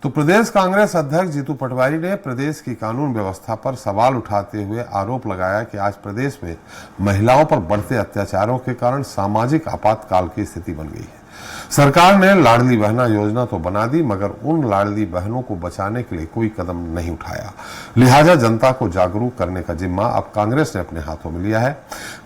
तो प्रदेश कांग्रेस अध्यक्ष जीतू पटवारी ने प्रदेश की कानून व्यवस्था पर सवाल उठाते हुए आरोप लगाया कि आज प्रदेश में महिलाओं पर बढ़ते अत्याचारों के कारण सामाजिक आपातकाल की स्थिति बन गई है। सरकार ने लाडली बहना योजना तो बना दी, मगर उन लाडली बहनों को बचाने के लिए कोई कदम नहीं उठाया। लिहाजा जनता को जागरूक करने का जिम्मा अब कांग्रेस ने अपने हाथों में लिया है।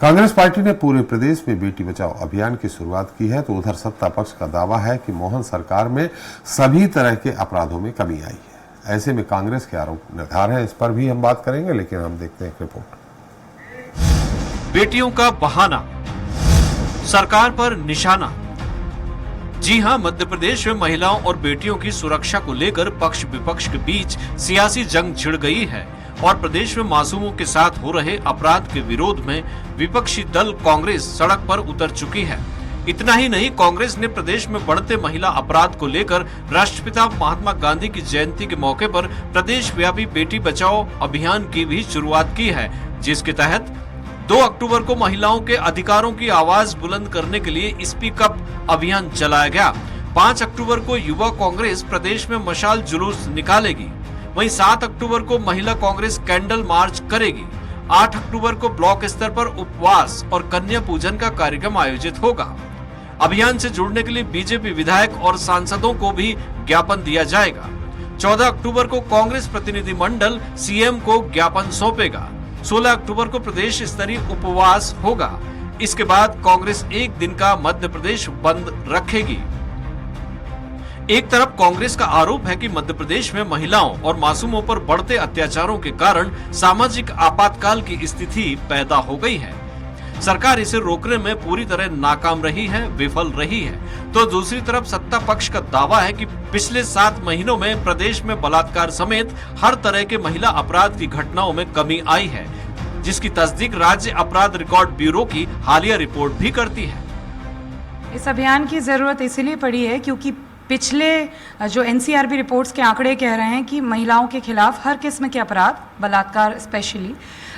कांग्रेस पार्टी ने पूरे प्रदेश में बेटी बचाओ अभियान की शुरुआत की है, तो उधर सत्ता पक्ष का दावा है कि मोहन सरकार में सभी तरह के अपराधों में कमी आई है। ऐसे में कांग्रेस के आरोप निर्धार है, इस पर भी हम बात करेंगे, लेकिन हम देखते हैं रिपोर्ट। बेटियों का बहाना, सरकार पर निशाना। जी हां, मध्य प्रदेश में महिलाओं और बेटियों की सुरक्षा को लेकर पक्ष विपक्ष के बीच सियासी जंग छिड़ गई है और प्रदेश में मासूमों के साथ हो रहे अपराध के विरोध में विपक्षी दल कांग्रेस सड़क पर उतर चुकी है। इतना ही नहीं, कांग्रेस ने प्रदेश में बढ़ते महिला अपराध को लेकर राष्ट्रपिता महात्मा गांधी की जयंती के मौके पर प्रदेश व्यापी बेटी बचाओ अभियान की भी शुरुआत की है, जिसके तहत 2 अक्टूबर को महिलाओं के अधिकारों की आवाज बुलंद करने के लिए स्पीक अप अभियान चलाया गया। 5 अक्टूबर को युवा कांग्रेस प्रदेश में मशाल जुलूस निकालेगी। वहीं 7 अक्टूबर को महिला कांग्रेस कैंडल मार्च करेगी। 8 अक्टूबर को ब्लॉक स्तर पर उपवास और कन्या पूजन का कार्यक्रम आयोजित होगा। अभियान से जुड़ने के लिए बीजेपी विधायक और सांसदों को भी ज्ञापन दिया जाएगा। 14 अक्टूबर को कांग्रेस प्रतिनिधि मंडल सीएम को ज्ञापन सौंपेगा। 16 अक्टूबर को प्रदेश स्तरीय उपवास होगा। इसके बाद कांग्रेस एक दिन का मध्य प्रदेश बंद रखेगी। एक तरफ कांग्रेस का आरोप है कि मध्य प्रदेश में महिलाओं और मासूमों पर बढ़ते अत्याचारों के कारण सामाजिक आपातकाल की स्थिति पैदा हो गई है। सरकार इसे रोकने में पूरी तरह नाकाम रही है, विफल रही है। तो दूसरी तरफ सत्ता पक्ष का दावा है कि पिछले 7 महीनों में प्रदेश में बलात्कार समेत हर तरह के महिला अपराध की घटनाओं में कमी आई है, जिसकी तस्दीक राज्य अपराध रिकॉर्ड ब्यूरो की हालिया रिपोर्ट भी करती है। इस अभियान की जरूरत इसलिए पड़ी है क्योंकि पिछले जो एनसीआरबी रिपोर्ट्स के आंकड़े कह रहे हैं कि महिलाओं के खिलाफ हर किस्म के अपराध, बलात्कार स्पेशली,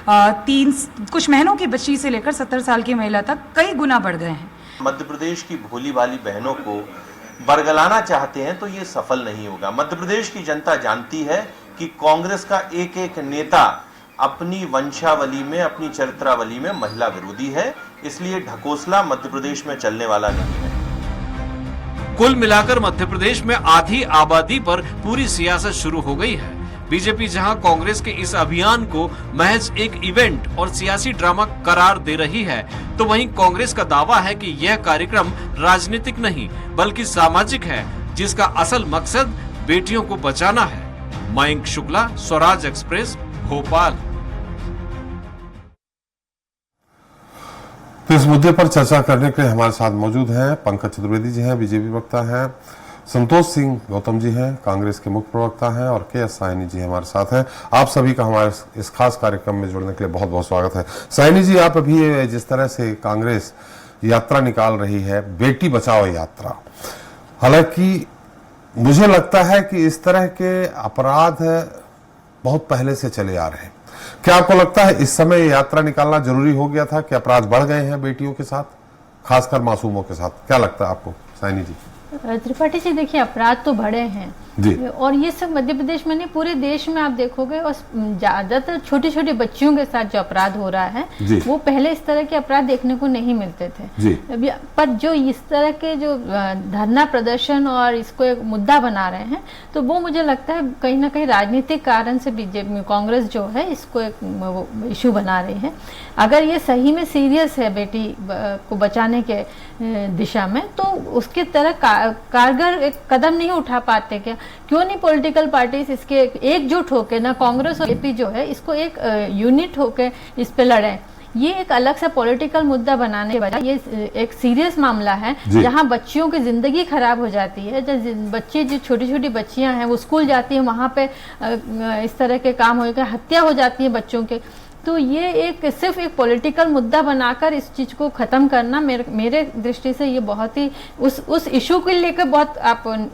कुछ महीनों की बच्ची से लेकर 70 साल की महिला तक कई गुना बढ़ गए हैं। मध्य प्रदेश की भोली वाली बहनों को बरगलाना चाहते हैं तो ये सफल नहीं होगा। मध्य प्रदेश की जनता जानती है कि कांग्रेस का एक एक नेता अपनी वंशावली में, अपनी चरित्रावली में महिला विरोधी है, इसलिए ढकोसला मध्य प्रदेश में चलने वाला नहीं है। कुल मिलाकर मध्य प्रदेश में आधी आबादी पर पूरी सियासत शुरू हो गई है। बीजेपी जहां कांग्रेस के इस अभियान को महज एक इवेंट और सियासी ड्रामा करार दे रही है, तो वहीं कांग्रेस का दावा है कि यह कार्यक्रम राजनीतिक नहीं बल्कि सामाजिक है, जिसका असल मकसद बेटियों को बचाना है। मयंक शुक्ला, स्वराज एक्सप्रेस, भोपाल। तो इस मुद्दे पर चर्चा करने के लिए हमारे साथ मौजूद हैं पंकज चतुर्वेदी जी हैं, बीजेपी वक्ता हैं, संतोष सिंह गौतम जी हैं, कांग्रेस के मुख्य प्रवक्ता हैं, और के.एस. साहनी जी हमारे साथ हैं। आप सभी का हमारे इस खास कार्यक्रम में जुड़ने के लिए बहुत बहुत स्वागत है। साहनी जी, आप अभी जिस तरह से कांग्रेस यात्रा निकाल रही है, बेटी बचाओ यात्रा, हालांकि मुझे लगता है कि इस तरह के अपराध बहुत पहले से चले आ रहे हैं। क्या आपको लगता है इस समय यात्रा निकालना जरूरी हो गया था कि अपराध बढ़ गए हैं बेटियों के साथ, खासकर मासूमों के साथ? क्या लगता है आपको साइनी जी? त्रिपाठी जी, देखिए, अपराध तो बढ़े हैं जी, और ये सब मध्य प्रदेश में नहीं, पूरे देश में आप देखोगे, और ज्यादातर छोटी छोटी बच्चियों के साथ जो अपराध हो रहा है वो पहले इस तरह के अपराध देखने को नहीं मिलते थे जी। पर जो इस तरह के जो धरना प्रदर्शन और इसको एक मुद्दा बना रहे हैं, तो वो मुझे लगता है कहीं ना कहीं राजनीतिक कारण से बीजेपी, कांग्रेस जो है इसको एक इशू बना रही है। अगर ये सही में सीरियस है बेटी को बचाने के दिशा में, तो उसकी तरह कारगर एक कदम नहीं उठा पाते क्या? क्यों नहीं पॉलिटिकल पार्टीज इसके एकजुट होके, ना कांग्रेस और बीजेपी जो है इसको एक यूनिट होके इस पे लड़े? ये एक अलग सा पॉलिटिकल मुद्दा बनाने के बजाय ये एक सीरियस मामला है जहां बच्चियों की जिंदगी खराब हो जाती है। बच्चे जो छोटी छोटी बच्चियां हैं वो स्कूल जाती हैं, वहां पे इस तरह के काम हो गए, हत्या हो जाती है बच्चों के। तो ये एक सिर्फ एक पॉलिटिकल मुद्दा बनाकर इस चीज को खत्म करना मेरे दृष्टि से ये बहुत ही उस इशू को लेकर बहुत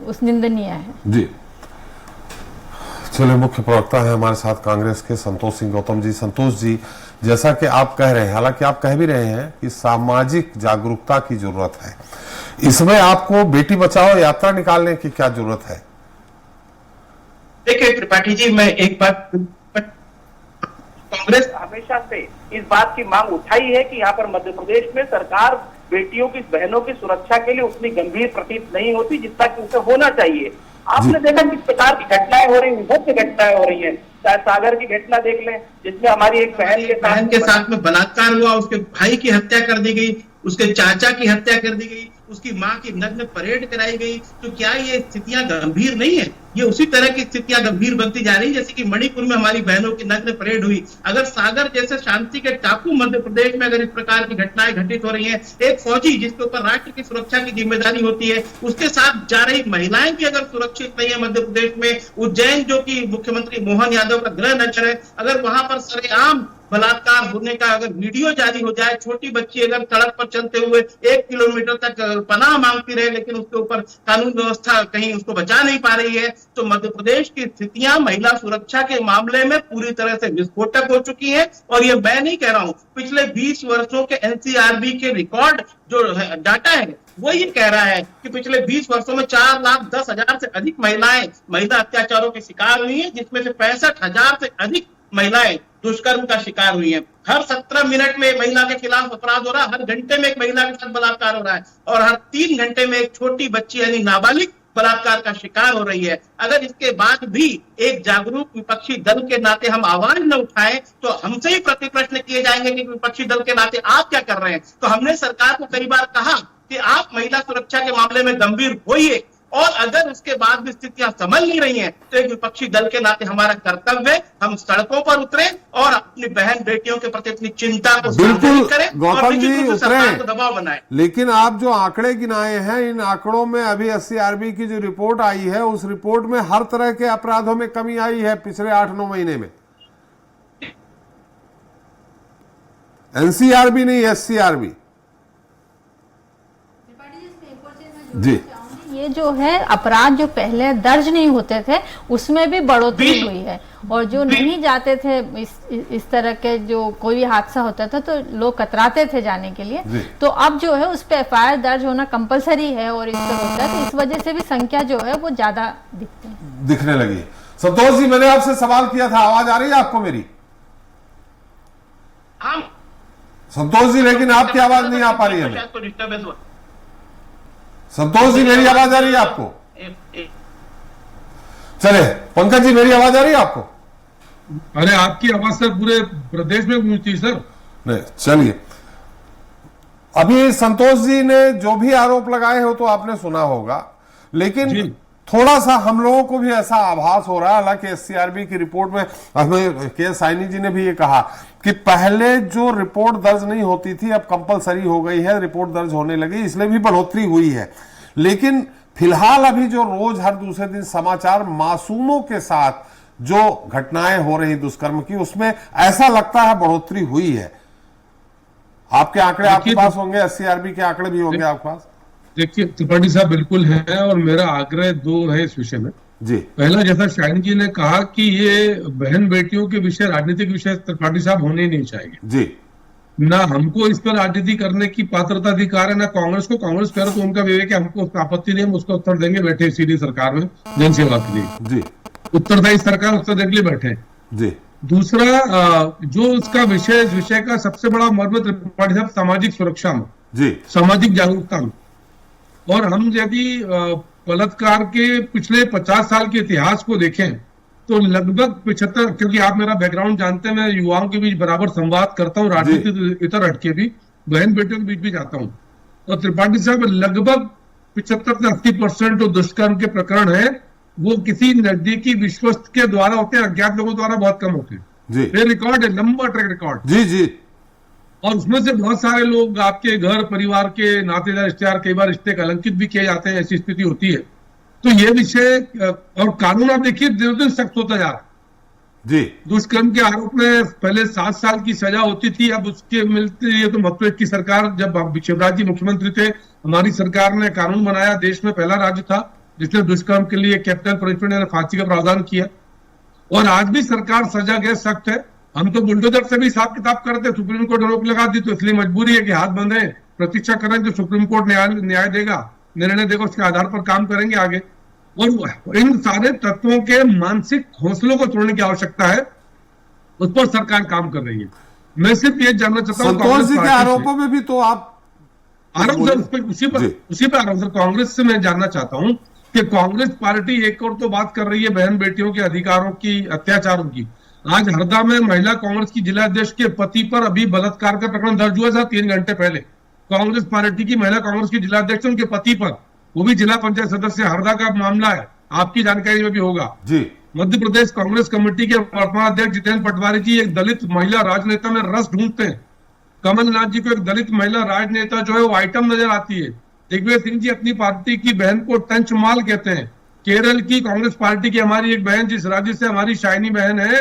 उस निंदनीय है जी। चलिए, मुख्य प्रवक्ता है हमारे साथ कांग्रेस के संतोष सिंह गौतम जी। संतोष जी, जैसा कि आप कह रहे हैं, हालांकि आप कह भी रहे हैं कि सामाजिक जागरूकता की जरूरत है, इसमें आपको बेटी बचाओ यात्रा निकालने की क्या जरूरत है? देखिए त्रिपाठी जी, मैं एक बात, कांग्रेस हमेशा से इस बात की मांग उठाई है कि यहाँ पर मध्य प्रदेश में सरकार बेटियों की, बहनों की सुरक्षा के लिए उतनी गंभीर प्रतीत नहीं होती जितना कि उसे होना चाहिए। आपने देखा किस प्रकार की घटनाएं हो रही हैं, बहुत सी घटनाएं हो रही हैं। चाहे सागर की घटना देख लें, जिसमें हमारी एक बहन के साथ में बलात्कार हुआ, उसके भाई की हत्या कर दी गई, उसके चाचा की हत्या कर दी गई, उसकी मां की नग्न परेड कराई गई। तो क्या ये स्थितियां गंभीर नहीं है? ये उसी तरह की स्थितियां गंभीर बनती जा रही है जैसे कि मणिपुर में हमारी बहनों की नग्न परेड हुई। अगर सागर जैसे शांति के टापू मध्य प्रदेश में अगर इस प्रकार की घटनाएं घटित हो रही हैं, एक फौजी जिसके ऊपर राष्ट्र की सुरक्षा की जिम्मेदारी होती है, उसके साथ जा रही महिलाएं भी अगर सुरक्षित नहीं है मध्य प्रदेश में, उज्जैन जो कि मुख्यमंत्री मोहन यादव का गृह नगर है, अगर वहां पर सरेआम बलात्कार होने का अगर वीडियो जारी हो जाए, छोटी बच्ची अगर सड़क पर चलते हुए 1 किलोमीटर तक पनाह मांगती रहे लेकिन उसके ऊपर कानून व्यवस्था कहीं उसको बचा नहीं पा रही है, तो मध्य प्रदेश की स्थितियां महिला सुरक्षा के मामले में पूरी तरह से विस्फोटक हो चुकी है। और ये मैं नहीं कह रहा हूं, पिछले 20 वर्षों के एनसीआरबी के रिकॉर्ड जो डाटा है वो ये कह रहा है कि पिछले 20 वर्षों में 4,10,000 से अधिक महिलाएं महिला अत्याचारों की शिकार हुई है, जिसमें से 65,000 से अधिक महिलाएं दुष्कर्म का शिकार हुई है। हर 17 मिनट में एक महिला के खिलाफ अपराध हो रहा है, हर घंटे में एक महिला के साथ बलात्कार हो रहा है, और हर 3 घंटे में एक छोटी बच्ची यानी नाबालिग बलात्कार का शिकार हो रही है। अगर इसके बाद भी एक जागरूक विपक्षी दल के नाते हम आवाज न उठाएं तो हमसे ही प्रतिप्रश्न किए जाएंगे कि विपक्षी दल के नाते आप क्या कर रहे हैं। तो हमने सरकार को कई बार कहा कि आप महिला सुरक्षा के मामले में गंभीर होइए, और अगर उसके बाद भी स्थितियां संभल नहीं रही हैं तो एक विपक्षी दल के नाते हमारा कर्तव्य है हम सड़कों पर उतरें और अपनी बहन बेटियों के प्रति अपनी चिंता को बिल्कुल करें, गौतम जी सरकार को दबाव बनाए। लेकिन आप जो आंकड़े गिनाए हैं, इन आंकड़ों में अभी एससीआरबी की जो रिपोर्ट आई है, उस रिपोर्ट में हर तरह के अपराधों में कमी आई है पिछले 8-9 महीने में। एनसीआरबी नहीं, एससीआरबी। जी, ये जो है अपराध जो पहले दर्ज नहीं होते थे उसमें भी बढ़ोतरी हुई है, और जो नहीं जाते थे इस तरह के जो कोई भी हादसा होता था तो लोग कतराते थे जाने के लिए, तो अब जो है उस पे एफआईआर दर्ज होना कंपलसरी है और इस तरह होता है, तो इस वजह से भी संख्या जो है वो ज्यादा दिखने लगी। संतोष जी, मैंने आपसे सवाल किया था, आवाज आ रही है आपको मेरी? हाँ संतोष जी, लेकिन आपकी आवाज नहीं आ पा रही है। संतोष जी, मेरी आवाज आ रही है आपको? चले पंकज जी, मेरी आवाज आ रही है आपको? अरे आपकी आवाज सर पूरे प्रदेश में गूंजती सर। नहीं, चलिए, अभी संतोष जी ने जो भी आरोप लगाए हो तो आपने सुना होगा, लेकिन थोड़ा सा हम लोगों को भी ऐसा आभास हो रहा है, हालांकि एससीआरबी की रिपोर्ट में हमें के साइनी जी ने भी ये कहा कि पहले जो रिपोर्ट दर्ज नहीं होती थी अब कंपलसरी हो गई है, रिपोर्ट दर्ज होने लगी, इसलिए भी बढ़ोतरी हुई है। लेकिन फिलहाल अभी जो रोज हर दूसरे दिन समाचार मासूमों के साथ जो घटनाएं हो रही दुष्कर्म की, उसमें ऐसा लगता है बढ़ोतरी हुई है। आपके आंकड़े आपके पास होंगे, एससीआरबी के आंकड़े भी होंगे आपके पास। देखिए त्रिपाठी साहब, बिल्कुल है, और मेरा आग्रह 2 है इस विषय में। जी, पहला, जैसा शाहीन जी ने कहा कि ये बहन बेटियों के विषय राजनीतिक विषय त्रिपाठी साहब होने ही नहीं चाहिए। जी, ना हमको इस पर राजनीति करने की पात्रता अधिकार है, ना कांग्रेस को। कांग्रेस करे तो उनका विवेक है, हमको उसका आपत्ति नहीं, हम उसका उत्तर देंगे बैठे सीधी सरकार में जनसेवा के लिए। जी, उत्तरदायी सरकार उत्तर देने के लिए बैठे। जी। दूसरा, जो उसका विषय, इस विषय का सबसे बड़ा मर्म त्रिपाठी साहब सामाजिक सुरक्षा में, जी, सामाजिक जागरूकता में। और हम यदि बलात्कार के पिछले 50 साल के इतिहास को देखें तो लगभग 75, क्योंकि आप मेरा बैकग्राउंड जानते हैं, मैं युवाओं के बीच बराबर संवाद करता हूँ, राजनीति इतर हटके भी, बहन बेटियों के बीच भी जाता हूँ, और त्रिपाठी साहब लगभग 75 से 80% जो दुष्कर्म के प्रकरण है वो किसी नजदीकी विश्वस्त के द्वारा होते हैं, अज्ञात लोगों द्वारा बहुत कम होते हैं। ये रिकॉर्ड है, लंबा ट्रैक रिकॉर्ड। जी, जी। और उसमें से बहुत सारे लोग आपके घर परिवार के नातेदार रिश्तेदार, कई बार रिश्ते कलंकित भी किए जाते हैं, ऐसी स्थिति होती है। तो ये विषय, और कानून आप देखिए दिन दिन सख्त होता जा रहा है। जी, दुष्कर्म के आरोप में पहले 7 साल की सजा होती थी, अब उसके मिलते, ये तो मध्य की सरकार, जब शिवराज जी मुख्यमंत्री थे, हमारी सरकार ने कानून बनाया, देश में पहला राज्य था जिसने दुष्कर्म के लिए कैपिटल पनिशमेंट यानी फांसी का प्रावधान किया, और आज भी सरकार सजा के सख्त है। हम तो बुलडोजर से भी हिसाब किताब करते, सुप्रीम कोर्ट रोक लगा दी, तो इसलिए मजबूरी है कि हाथ बंधे, प्रतीक्षा करें जो सुप्रीम कोर्ट न्याय देगा, निर्णय देगा, उसके आधार पर काम करेंगे आगे। और इन सारे तत्वों के मानसिक हौसलों को तोड़ने की आवश्यकता है, उस पर सरकार काम कर रही है। मैं सिर्फ ये जानना चाहता हूँ, संतोष जी के आरोपों में भी तो आप आरोप सर उसी पर आरोप सर, कांग्रेस से मैं जानना चाहता हूँ कि कांग्रेस पार्टी एक और तो बात कर रही है बहन बेटियों के अधिकारों की, अत्याचारों की। आज हरदा में महिला कांग्रेस की जिला अध्यक्ष के पति पर अभी बलात्कार का प्रकरण दर्ज हुआ था 3 घंटे पहले। कांग्रेस पार्टी की महिला कांग्रेस की जिला अध्यक्ष उनके पति पर, वो भी जिला पंचायत सदस्य, हरदा का मामला है, आपकी जानकारी में भी होगा जी। मध्य प्रदेश कांग्रेस कमेटी के वर्तमान अध्यक्ष जितेंद्र पटवारी जी एक दलित महिला राजनेता में रस ढूंढते हैं। कमलनाथ जी को एक दलित महिला राजनेता जो है वो आइटम नजर आती है। दिग्विजय सिंह जी अपनी पार्टी की बहन को टंच माल कहते हैं। केरल की कांग्रेस पार्टी की हमारी एक बहन, जिस राज्य से हमारी शाइनी बहन है,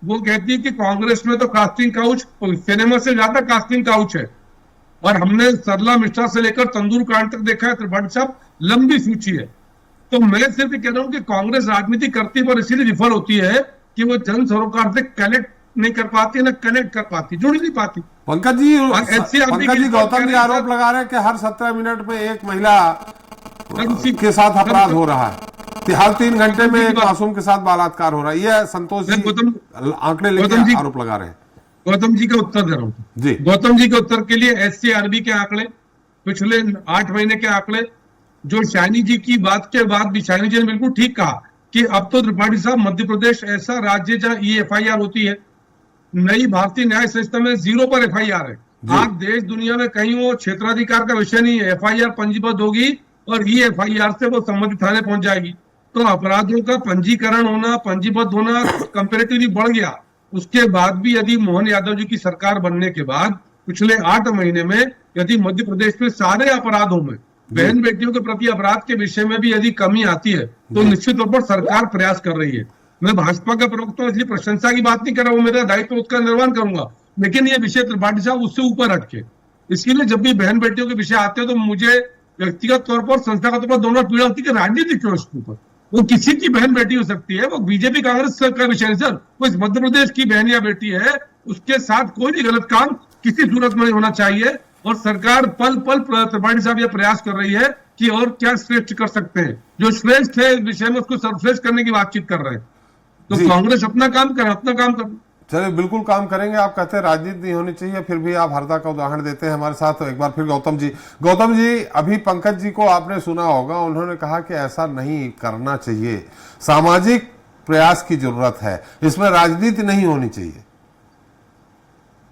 वो कहती है कि कांग्रेस में तो कास्टिंग काउच सिनेमा से ज्यादा कास्टिंग काउच है। और हमने सरला मिश्रा से लेकर तंदूर कांड तक देखा है, त्रिभुवन साहब, लंबी सूची है। तो मैं सिर्फ कह रहा हूं कि कांग्रेस राजनीति करती है और इसीलिए विफल होती है कि वो जन सरोकार से कनेक्ट नहीं कर पाती, ना कनेक्ट कर पाती, जुड़ नहीं पाती। पंकज जी गौतम जी आरोप लगा रहे हैं कि हर 17 मिनट में एक महिला के साथ अपराध हो रहा है, हर 3 घंटे में एक मासूम के साथ बलात्कार हो रहा है। ये संतोष जी आंकड़े लेकर आरोप लगा रहे हैं। गौतम जी का उत्तर दे रहा हूँ जी। गौतम जी के उत्तर के लिए SCRB के आंकड़े, पिछले 8 महीने के आंकड़े, जो शाइनी जी की बात के बाद भी शाइनी जी ने बिल्कुल ठीक कहा कि अब तो त्रिपाठी साहब मध्य प्रदेश ऐसा राज्य जहां FIR होती है। नई भारतीय न्याय संस्था में 0 पर FIR है। आप देश दुनिया में कहीं वो क्षेत्राधिकार का विषय नहीं है, FIR पंजीबद्ध होगी और FIR से वो संबंधित थाने पहुंच जाएगी। तो अपराधों का पंजीकरण होना, पंजीबद्ध होना कंपेरेटिवली बढ़ गया। उसके बाद भी यदि मोहन यादव जी की सरकार बनने के बाद पिछले 8 महीने में यदि मध्य प्रदेश में सारे अपराधों में बहन बेटियों के प्रति अपराध के विषय में भी यदि कमी आती है तो निश्चित तौर पर सरकार प्रयास कर रही है। मैं भाजपा का प्रवक्ता हूं, इसलिए प्रशंसा की बात नहीं कर रहा हूं, मेरा दायित्व उसका निर्वहन करूंगा, लेकिन ये विषय त्रिपाठी साहब उससे ऊपर हटके। इसलिए जब भी बहन बेटियों के विषय आते हैं तो मुझे व्यक्तिगत तौर पर, संस्थागत तौर पर दोनों पीड़ा होती है कि राजनीति क्यों इसके ऊपर। वो किसी की बहन बेटी हो सकती है, वो बीजेपी कांग्रेस का विषय नहीं सर, वो इस मध्य प्रदेश की बहन या बेटी है, उसके साथ कोई भी गलत काम किसी सूरत में नहीं होना चाहिए। और सरकार पल पल त्रिपाठी साहब यह प्रयास कर रही है कि और क्या श्रेष्ठ कर सकते हैं, जो श्रेष्ठ है इस विषय में उसको सर्वश्रेष्ठ करने की बातचीत कर रहे हैं। तो कांग्रेस अपना काम करे, अपना काम कर। चलिए बिल्कुल काम करेंगे। आप कहते हैं राजनीति नहीं होनी चाहिए, फिर भी आप हरदा का उदाहरण देते हैं हमारे साथ। एक बार फिर गौतम जी, अभी पंकज जी को आपने सुना होगा, उन्होंने कहा कि ऐसा नहीं करना चाहिए, सामाजिक प्रयास की जरूरत है, इसमें राजनीति नहीं होनी चाहिए।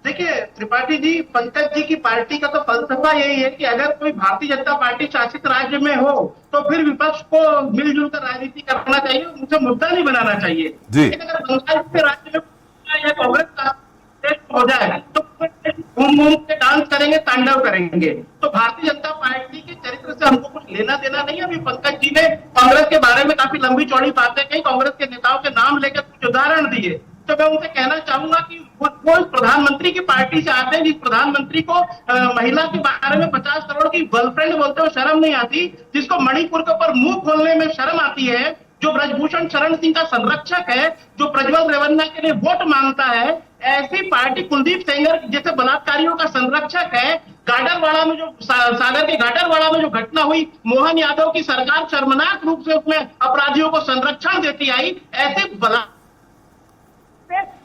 देखिए त्रिपाठी जी, पंकज जी की पार्टी का तो फलसफा यही है कि अगर कोई भारतीय जनता पार्टी शासित राज्य में हो तो फिर विपक्ष को मिलजुल कर राजनीति करना चाहिए, उनसे मुद्दा नहीं बनाना चाहिए। लेकिन अगर बंगाल के राज्य में या कांग्रेस का हो जाए तो घूम घूम के डांस करेंगे, तांडव करेंगे। तो भारतीय जनता पार्टी के चरित्र से हमको कुछ लेना देना नहीं है। अभी पंकज जी ने कांग्रेस के बारे में काफी लंबी चौड़ी बातें कही, कांग्रेस के नेताओं के नाम लेकर कुछ उदाहरण दिए। तो मैं उनसे कहना चाहूंगा कि वो प्रधानमंत्री की पार्टी से आते हैं, जिस प्रधानमंत्री को महिला के बारे में 50 करोड़ की गर्लफ्रेंड बोलते हो शर्म नहीं आती, जिसको मणिपुर के ऊपर मुंह खोलने में शर्म आती है, जो ब्रजभूषण शरण सिंह का संरक्षक है, जो प्रज्वल रेवन्ना के लिए वोट मांगता है, ऐसी पार्टी कुलदीप सेंगर जैसे बलात्कारियों का संरक्षक है। गाडरवाड़ा में जो सागर के गाडरवाड़ा में जो घटना हुई, मोहन यादव की सरकार शर्मनाक रूप से उसमें अपराधियों को संरक्षण देती आई। ऐसे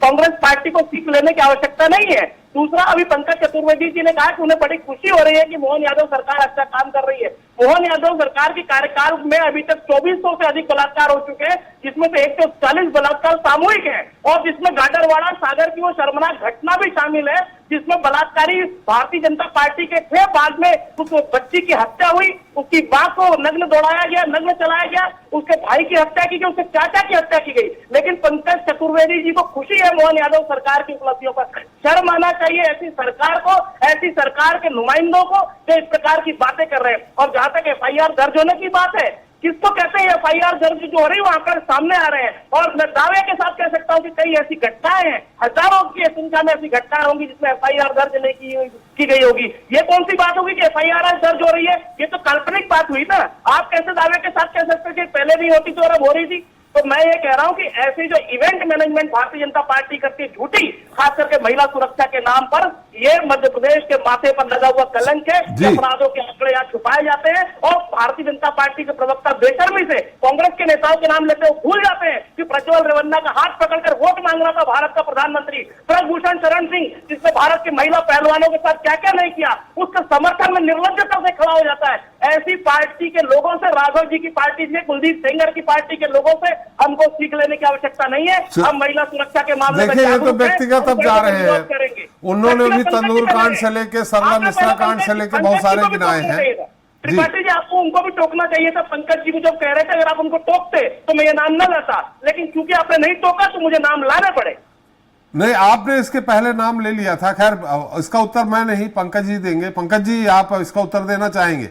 कांग्रेस पार्टी को सीख लेने की आवश्यकता नहीं है। दूसरा, अभी पंकज चतुर्वेदी जी ने कहा कि उन्हें बड़ी खुशी हो रही है कि मोहन यादव सरकार अच्छा काम कर रही है। मोहन यादव सरकार के कार्यकाल में अभी तक 2400 से अधिक बलात्कार हो चुके हैं, जिसमें से 140 बलात्कार सामूहिक हैं और जिसमें गाडरवाड़ा सागर की वो शर्मनाक घटना भी शामिल है, जिसमें बलात्कारी भारतीय जनता पार्टी के थे। बाद में उस बच्ची की हत्या हुई, उसकी मां को नग्न दौड़ाया गया, नग्न चलाया गया, उसके भाई की हत्या की गई, उसके चाचा की हत्या की गई। लेकिन पंकज चतुर्वेदी जी को खुशी है मोहन यादव सरकार की उपलब्धियों पर। शर्म आना चाहिए ऐसी सरकार को, ऐसी सरकार के नुमाइंदों को जो इस प्रकार की बातें कर रहे हैं। और जहां तक FIR दर्ज होने की बात है, किसको कहते हैं FIR दर्ज जो हो रही है, वो आंकड़े सामने आ रहे हैं। और मैं दावे के साथ कह सकता हूं कि कई ऐसी घटनाएं हैं, हजारों की संख्या में ऐसी घटनाएं होंगी जिसमें FIR दर्ज नहीं की गई होगी। ये कौन सी बात होगी कि FIR दर्ज हो रही है? ये तो काल्पनिक बात हुई ना। आप कैसे दावे के साथ कह सकते हैं कि पहले नहीं होती थी और अब हो रही थी? तो मैं ये कह रहा हूं कि ऐसे जो event management Bharatiya Janata party करती है झूठी, खास करके महिला सुरक्षा के नाम पर, ये मध्य प्रदेश के माथे पर लगा हुआ कलंक है। अपराधों के आंकड़े यहाँ छुपाए जाते हैं और भारतीय जनता पार्टी के प्रवक्ता बेशर्मी से कांग्रेस के नेताओं के नाम लेते हुए भूल जाते हैं कि प्रज्वल रेवन्ना का हाथ पकड़कर वोट मांग रहा था भारत का प्रधानमंत्री ब्रजभूषण शरण सिंह, जिसने भारत के महिला पहलवानों के साथ क्या क्या नहीं किया, उसके समर्थन में निर्लज्जता से खड़ा हो जाता है। ऐसी पार्टी के लोगों से, राघव जी की पार्टी से, कुलदीप सेंगर की पार्टी के लोगों से हमको सीख लेने की आवश्यकता नहीं है। हम महिला सुरक्षा के मामले में देखिए, ये तो व्यक्तिगत अब जा रहे हैं। उन्होंने भी तंदूर कांड से लेके सरला मिश्रा कांड से लेके बहुत सारे गिनाए हैं। त्रिपाठी जी, आपको उनको भी टोकना चाहिए था। पंकज जी को जब कह रहे थे अगर आप उनको टोकते तो मैं ये नाम न लाता, लेकिन क्योंकि आपने नहीं टोका तो मुझे नाम लाने पड़े। नहीं, आपने इसके पहले नाम ले लिया था। खैर, इसका उत्तर मैं नहीं, पंकज जी देंगे। पंकज जी, आप इसका उत्तर देना चाहेंगे?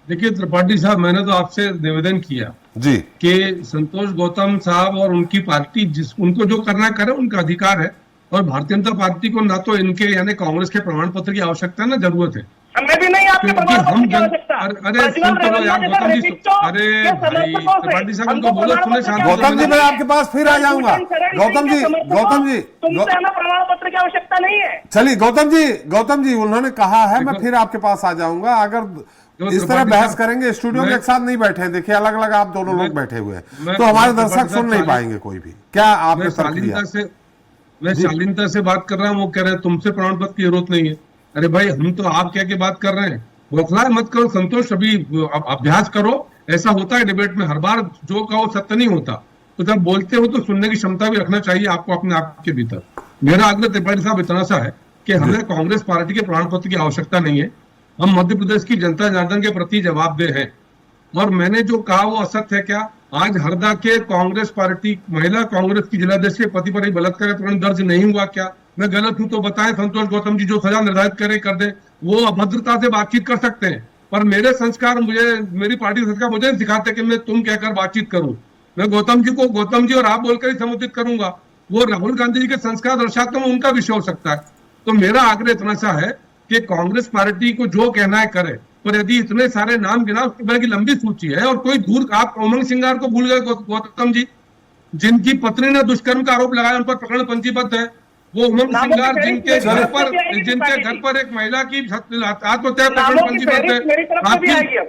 देखिए त्रिपाठी साहब, मैंने तो आपसे निवेदन किया जी कि संतोष गौतम साहब और उनकी पार्टी उनको जो करना करे, उनका अधिकार है। और भारतीय जनता पार्टी को ना तो इनके यानी कांग्रेस के प्रमाण पत्र की आवश्यकता है ना जरूरत है। हमें भी नहीं आपके प्रमाण पत्र की आवश्यकता। अरे सुन तो लो यार गौतम जी, अरे भाई त्रिपाठी साहब उनको बोलो, सुने शांत। गौतम जी, मैं आपके पास फिर आ जाऊंगा। गौतम जी, तुमसे हमें प्रमाण पत्र की आवश्यकता नहीं है। चलिए गौतम जी, उन्होंने कहा है, मैं फिर आपके पास आ जाऊंगा। अगर इस तरह बहस करेंगे, स्टूडियो में एक साथ नहीं बैठे, देखिए अलग अलग आप दोनों लोग बैठे हुए हैं, तो हमारे दर्शक सुन नहीं पाएंगे कोई भी। क्या आपने मैं शालीनता से बात कर रहा हूँ, वो कह रहे हैं तुमसे प्रमाण पत्र की जरूरत नहीं है। अरे भाई, हम तो आप कह के बात कर रहे हैं, बौखलाए मत करो। संतोष, अभी अभ्यास करो। ऐसा होता है डिबेट में, हर बार जो कहो सत्य नहीं होता। तो जब बोलते हो तो सुनने की क्षमता भी रखना चाहिए आपको अपने आप के भीतर। मेरा आग्रह त्रिपाठी साहब इतना सा है कि हमें कांग्रेस पार्टी के प्रमाण पत्र की आवश्यकता नहीं है। हम मध्य प्रदेश की जनता जनार्दन के प्रति जवाबदेह हैं। और मैंने जो कहा वो असत्य है क्या? आज हरदा के कांग्रेस पार्टी महिला कांग्रेस की जिलाध्यक्ष के पति पर बलात्कार तुरंत दर्ज नहीं हुआ क्या? मैं गलत हूं तो बताएं संतोष गौतम जी, जो सजा निर्धारित करे कर दे। वो अभद्रता से बातचीत कर सकते हैं, पर मेरे संस्कार, मेरी पार्टी संस्कार मुझे नहीं सिखाते कि मैं तुम कहकर बातचीत करूं। मैं गौतम जी को गौतम जी और आप बोलकर ही संबोधित करूंगा। वो राहुल गांधी जी के संस्कार दर्शाते हैं, उनका विषय हो सकता है। तो मेरा आग्रह इतना सा है कि कांग्रेस पार्टी को जो कहना है करे, पर यदि इतने सारे नाम गिना, उसकी की लंबी सूची है। और कोई दूर, आप उमंग सिंगार को भूल गए गौतम जी, जिनकी पत्नी ने दुष्कर्म का आरोप लगाया, उन पर प्रकरण पंजीबद्ध है। वो उमंग सिंगार जिनके घर पर एक महिला की आत्महत्या प्रकरण पंजीबद्ध है।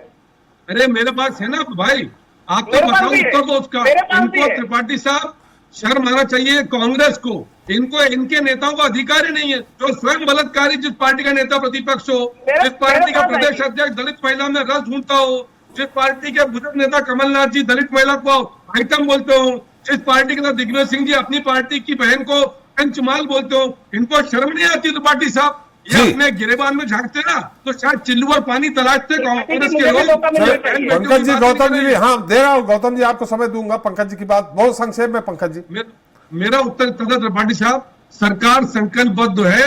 अरे मेरे पास है ना भाई, आप तो बताओ उत्तर दो उसका। इनको त्रिपाठी साहब शर्म आना चाहिए कांग्रेस को। इनको, इनके नेताओं का अधिकार ही नहीं है। जो स्वयं बलात्कारी, जिस पार्टी का नेता प्रतिपक्ष हो, जिस पार्टी का प्रदेश अध्यक्ष दलित महिला में रस ढूंढता हो, जिस पार्टी के बुजुर्ग नेता कमलनाथ जी दलित महिला को आइटम बोलते हो, जिस पार्टी के दिग्विजय सिंह जी अपनी पार्टी की बहन को पंचमाल बोलते हो, इनको शर्म नहीं आती? त्रिपाठी साहब, ये अपने गिरेबान में झांकते ना तो शायद चिल्लू और पानी तलाशते कांग्रेस के लोग। पंकज जी, गौतम जी भी, हाँ दे रहा हूँ गौतम जी, आपको समय दूंगा। पंकज जी की बात बहुत संक्षेप में। पंकज जी, मेरा उत्तर तथा त्रिपाठी साहब, सरकार संकल्पबद्ध है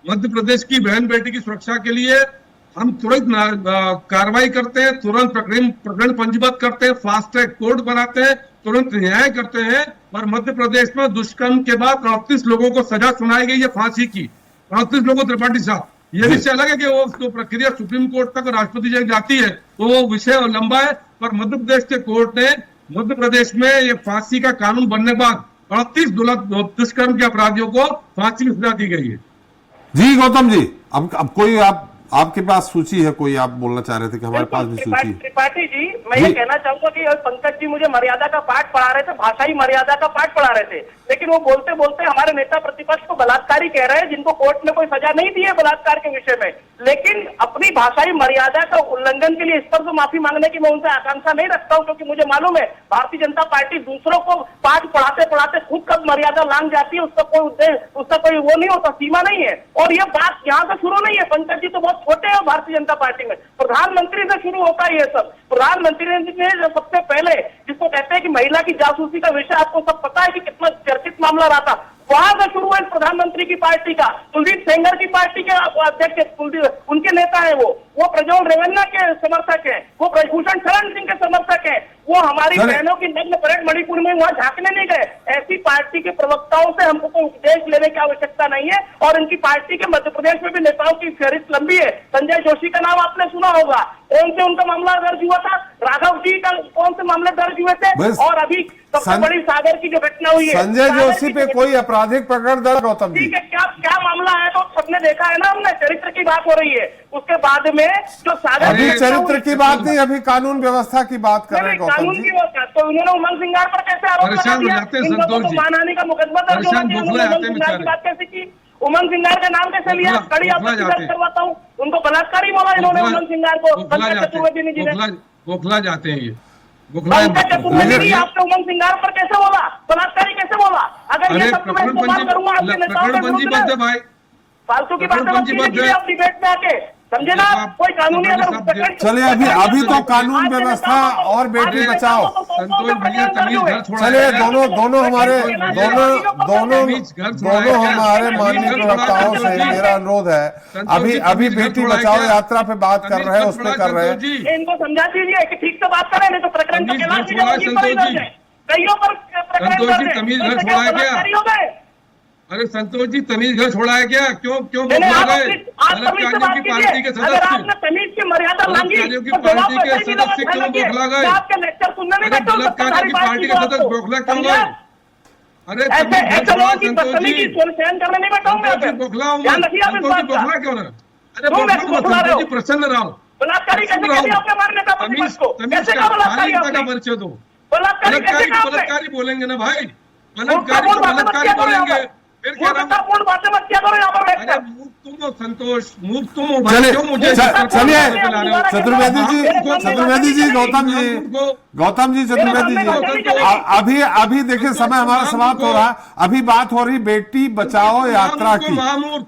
मध्य प्रदेश की बहन बेटी की सुरक्षा के लिए। हम तुरंत कार्रवाई करते हैं, तुरंत प्रकरण पंजीबद्ध करते हैं, फास्ट ट्रैक कोर्ट बनाते हैं, तुरंत न्याय करते हैं। और मध्य प्रदेश में दुष्कर्म के बाद 38 लोगों को सजा सुनाई गई है फांसी की। 38 लोगों, त्रिपाठी साहब, ये विषय अलग है कि वो तो प्रक्रिया सुप्रीम कोर्ट तक और राष्ट्रपति जी जाती है, तो वो विषय लंबा है। पर मध्य प्रदेश के कोर्ट ने मध्य प्रदेश में ये फांसी का कानून बनने के बाद 38 दुष्कर्म के अपराधियों को फांसी की सजा दी गई है। जी गौतम जी, अब कोई आपके पास सूची है, कोई आप बोलना चाह रहे थे कि हमारे पास भी सूची है? त्रिपाठी जी, मैं ये कहना चाहूंगा कि पंकज जी मुझे मर्यादा का पाठ पढ़ा रहे थे, भाषाई मर्यादा का पाठ पढ़ा रहे थे, लेकिन वो बोलते बोलते हमारे नेता प्रतिपक्ष को बलात्कारी कह रहे हैं, जिनको कोर्ट ने कोई सजा नहीं दी है बलात्कार के विषय में। लेकिन अपनी भाषाई मर्यादा का उल्लंघन के लिए इस पर तो माफी मांगने की मैं उनसे आकांक्षा नहीं रखता हूँ, क्योंकि मुझे मालूम है भारतीय जनता पार्टी दूसरों को पाठ पढ़ाते पढ़ाते खुद कब मर्यादा लांघ जाती है, उसका कोई उद्देश्य, उसका कोई वो नहीं होता, सीमा नहीं है। और ये बात यहाँ से शुरू नहीं है, पंकज जी तो बहुत छोटे हैं भारतीय जनता पार्टी में, प्रधानमंत्री से शुरू होता है ये सब। प्रधानमंत्री ने सबसे पहले, जिसको कहते हैं कि महिला की जासूसी का विषय आपको सब पता है कि कितना चर्चित मामला रहा था, वहां से शुरू है प्रधानमंत्री की पार्टी का। कुलदीप सेंगर की पार्टी के अध्यक्ष, उनके नेता है वो प्रज्वल रेवन्ना के समर्थक है, वो ब्रजभूषण शरण सिंह के समर्थक है, वो हमारी बहनों की नग्न परेड मणिपुर में वहां झांकने नहीं गए। ऐसी पार्टी के प्रवक्ताओं से हमको कोई उपदेश लेने की आवश्यकता नहीं है। और इनकी पार्टी के मध्य प्रदेश में भी नेताओं की फहरिस्त लंबी है। संजय जोशी का नाम आपने सुना होगा, कौन से उनका मामला दर्ज हुआ था? राघव जी का कौन से मामले दर्ज हुए थे, बस और अभी सबसे बड़ी सागर की जो घटना हुई है, संजय सागर जोशी की पे जो कोई आपराधिक प्रकरण दर्ज? गौतम जी ठीक है, क्या क्या मामला है तो सबने देखा है ना, हमने चरित्र की बात हो रही है। उसके बाद में जो सागर अभी की घटना चरित्र हुई- की बात नहीं, अभी कानून व्यवस्था की बात कर रहे हैं नहीं, गौतम कानून जी। की बात तो उन्होंने उमंग सिंगार पर कैसे आरोप लगा परेशान हो दिया? जाते हैं इनको संतोष तो जी। मानहानि का मुकदमा दर्ज होना परेशान चाहिए। बौखला उन्होंने जाते उमंग हैं सिंगार की बेचारे। बात कैसे की? उमंग सिंगार का नाम कैसे लिया? बौखला- कड़ी बौखला आपत्ति जाते दर्ज हैं। करवाता हूँ। उनको बलात्कारी बोला इन्होंने उमंग सिंगार को, पंकज चतुर्वेदी जी ने। बौखला जाते हैं ये, बौखला पंकज चतुर्वेदी जी लेकिन- आपने उमंग सिंगार पर कैसे बोला? बलात्कारी कैसे बोला? अगर ये अरे सब मैं इस्तेमाल करूंगा आपके नेताओं के प्रकरणबंदी विरुद्ध बंद है में, भाई। फालतू की बातें मत प्रकरणबंदी कीजिए बंद है। आप डिबेट में आके, समझे ना? आप- कोई कानूनी अगर सब प्रकरण- चलिए, अभी तो कानून आज के व्यवस्था नेताओं को- और बेटी आज के बचाओ। नेताओं को संतोष भैया प्रकरण तमीज दर्ज घर हुए। छोड़ा चलिए, है। दोनों हमारे तमीज घर छोड़ा है दोनों क्या? हमारे तमीज माननीय घर छोड़ा है प्रवक्ताओं से संतोष जी। मेरा अनुरोध है, संतोष अभी जी, अभी तमीज घर बेटी छोड़ा है बचाओ क्या? यात्रा पे बात कर रहे हैं, उस पे कर रहे हैं। जी इनको समझा दीजिए कि ठीक से बात करें, नहीं तो प्रकरण तो तमीज कैलाश घर जी छोड़ा है के वकील पर ही संतोष दर्ज जी। है। कईयों पर प्रकरण संतोष दर्ज जी, है। तमीज घर इनसे छोड़ा है क्या? बलात्कारी हो गए? अरे संतोष जी, तमीज घर छोड़ा है क्या? क्यों क्यों नहीं, बौखला आप गए? आज तमीज से बात की पार्टी के कीजिए। अगर आपने सदस्य, तमीज की मर्यादा मांगी बलात्कारियों की तो जवाब पार्टी के वैसे ही देना सदस्य क्यों चाहिए। बौखला गए? मैं आपके लेक्चर सुनने नहीं अरे बैठा हूं, तब तक बलात्कारियों की सारी पार्टी बात के सदस्य बौखला क्यों समझे? गए? अरे ऐसे तमीज घर ऐसे छोड़ा लोगों है की संतोष बदतमीजी जी। सहन करने नहीं बैठा हूं मैं संतोष जी फिर। बौखला हूँ ध्यान मैं। रखिए आप इस संतोष जी बात का। बौखला क्यों ना? अरे क्यों मैं बौखला बौखला रहे संतोष हो? जी, प्रसन्न रहो। बलात्कारी कैसे प्रसन्न किया रहो। आपने हमारे नेता प्रतिपक्ष को? तमीज कैसे का कहा बलात्कारी शालीनता का आपने? परिचय दो। बलात्कारी कैसे बलात्कारी कहा आपने? बलात्कारी बोलेंगे ना भाई, मूर्खतापूर्ण बलात्कारी को बातें मत बलात्कारी किया करो यहाँ बोलेंगे। पर। फिर क्या नाम? मूर्खतापूर्ण बातें मत किया करो यहाँ पर अरे बैठकर। मूर्ख तुम हो संतोष, मूर्ख तुम हो भाई, चलिए, क्यों मुझे चलिए, चतुर्वेदी जी, गौतम जी, चतुर्वेदी जी, अभी देखिए समय हमारा समाप्त हो रहा है। अभी बात हो रही बेटी बचाओ यात्रा की। महामूर्ख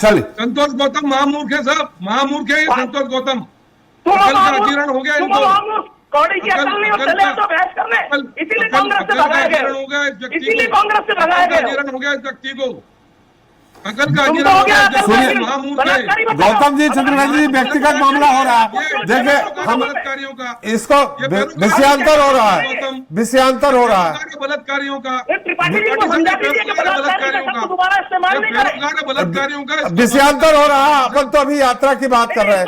चलिए, संतोष गौतम महामूर्ख है साहब, महामूर्ख है ये संतोष गौतम। तुम अकल का महामूर्ख, अजीर्ण हो गया तुम इनको। महामूर्ख, कौड़ी की अकल नहीं हो, चले तो बहस करने। इसीलिए कांग्रेस से भगाया गया। इसीलिए कांग्रेस से भगाया गया। अजीर्ण हो गया इस व्यक्ति को, अकल का तुम अजीर्ण तो हो हो गया गया। अकल सुनिए, का महामूर्ख है। बलात्कारी बताओ। गौतम जी, चतुर्वेदी जी, व्यक्तिगत मामला हो रहा है। देखिए, हम बलात्कारियों का, इसको विषयांतर हो रहा है, विषयांतर हो रहा है। बलात्कारियों का, ये त्रिपाठी जी को समझा दीजिए कि बलात्कारी का शब्द दोबारा इस्तेमाल नहीं करें। बलात्कारियों का विषयांतर हो रहा है। अपन तो अभी यात्रा की बात कर रहे हैं।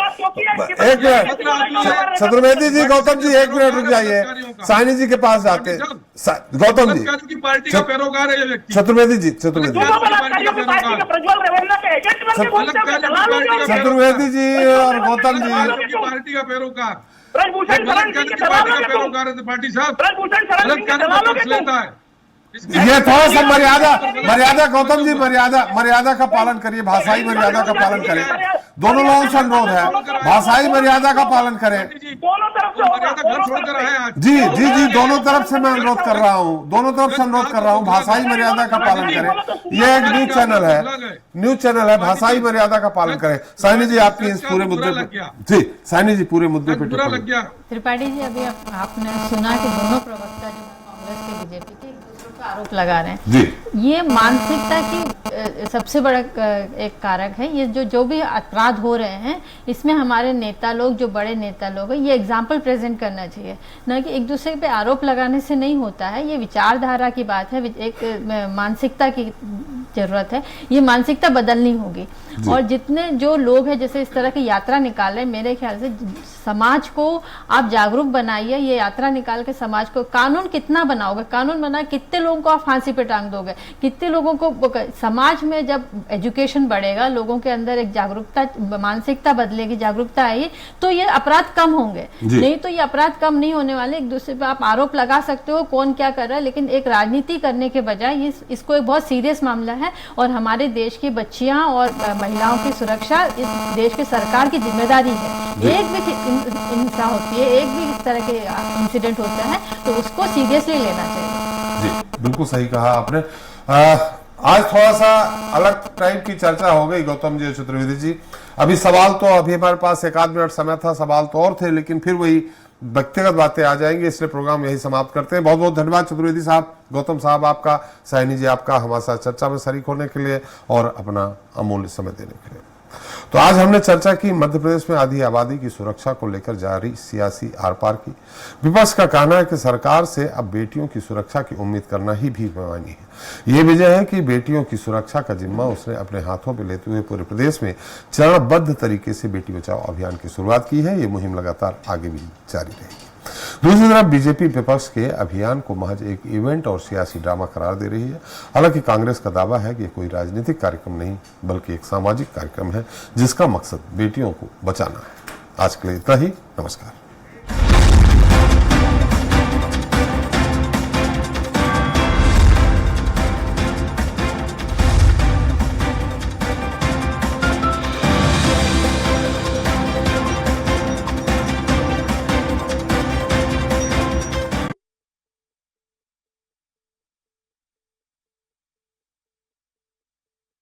एक मिनट, चतुर्वेदी जी, गौतम जी, एक मिनट रुक जाइए। साइनी जी के पास जाते हैं। गौतम जी, बलात्कारियों की पार्टी का पैरोकार है ये व्यक्ति। चतुर्वेदी जी, चतुर्वेदी तुम जी, बलात्कारियों की पार्टी के प्रज्वल रेवन्ना के एजेंट बन के घूमते हो कि दलाल हो गए? चतुर्वेदी जी और गौतम जी, की पार्टी का पैरोकार, ब्रजभूषण शरण सिंह बलात्कारियों के की पार्टी दलाल का हो गए तुम? पैरोकार है त्रिपाठी साहब। ब्रजभूषण शरण सिंह के बलात्कारियों दलाल का हो गए पक्ष तुम? लेता है। ये थोड़ा सा मर्यादा गौतम जी, मर्यादा का पालन करिए, भाषाई मर्यादा का पालन करें। दोनों लोगों से अनुरोध है, भाषाई मर्यादा का पालन करें। दोनों तरफ से होगा, मर्यादा घर दोनों छोड़कर तरफ आए से। आज। जी, दोनों तरफ से मैं अनुरोध कर रहा हूँ, दोनों तरफ से अनुरोध कर रहा हूँ, भाषाई मर्यादा का पालन करें। ये एक न्यूज चैनल है, भाषाई मर्यादा का पालन करें। साइनी जी, आपकी इस पूरे मुद्दे पे, जी साइनी जी, पूरे मुद्दे पे बुरा लग टिप्पणी। गया। त्रिपाठी जी, अभी आपने सुना कि दोनों प्रवक्ता जो कांग्रेस के बीजेपी के एक दूसरे पर आरोप लगा रहे हैं। जी, ये मानसिकता की सबसे बड़ा एक कारक है। ये जो भी अपराध हो रहे हैं, इसमें हमारे नेता लोग, जो बड़े नेता लोग हैं, ये एग्जाम्पल प्रेजेंट करना चाहिए, ना कि एक दूसरे पे आरोप लगाने से नहीं होता है। ये विचारधारा की बात है, एक मानसिकता की जरूरत है। ये मानसिकता बदलनी होगी। और जितने जो लोग हैं, जैसे इस तरह की यात्रा निकाले, मेरे ख्याल से समाज को आप जागरूक बनाइए। ये यात्रा निकाल के समाज को, कानून कितना बनाओगे, कानून बना कितने लोगों को आप फांसी पे टांग दोगे, कितने लोगों को। समाज में जब एजुकेशन बढ़ेगा, लोगों के अंदर एक जागरूकता, मानसिकता बदलेगी, जागरूकता आएगी, तो ये अपराध कम होंगे। नहीं तो ये अपराध कम नहीं होने वाले। एक दूसरे पे आप आरोप लगा सकते हो कौन क्या कर रहा है, लेकिन एक राजनीति करने के बजाय इसको एक बहुत सीरियस मामला है। और हमारे देश की बच्चियां और महिलाओं की सुरक्षा इस देश की सरकार की जिम्मेदारी है। एक भी हिंसा होती है, एक भी इस तरह के इंसिडेंट होता है, तो उसको सीरियसली लेना चाहिए। जी, बिल्कुल सही कहा आपने। आज थोड़ा सा अलग टाइप की चर्चा हो गई गौतम जी और चतुर्वेदी जी। अभी हमारे पास एक आध मिनट समय था, सवाल तो और थे, लेकिन फिर वही व्यक्तिगत बातें आ जाएंगी, इसलिए प्रोग्राम यही समाप्त करते हैं। बहुत बहुत धन्यवाद चतुर्वेदी साहब, गौतम साहब आपका, साइनी जी आपका हमारे साथ चर्चा में शरीक होने के लिए और अपना अमूल्य समय देने के लिए। तो आज हमने चर्चा की मध्य प्रदेश में आधी आबादी की सुरक्षा को लेकर जारी सियासी आर पार की। विपक्ष का कहना है कि सरकार से अब बेटियों की सुरक्षा की उम्मीद करना ही भी बेईमानी है। ये वजह है कि बेटियों की सुरक्षा का जिम्मा उसने अपने हाथों में लेते हुए पूरे प्रदेश में चरणबद्ध तरीके से बेटी बचाओ अभियान की शुरुआत की है। ये मुहिम लगातार आगे भी जारी रहेगी। दूसरी तरफ बीजेपी विपक्ष के अभियान को महज एक इवेंट और सियासी ड्रामा करार दे रही है। हालांकि कांग्रेस का दावा है कि कोई राजनीतिक कार्यक्रम नहीं बल्कि एक सामाजिक कार्यक्रम है जिसका मकसद बेटियों को बचाना है। आज के लिए इतना ही। नमस्कार।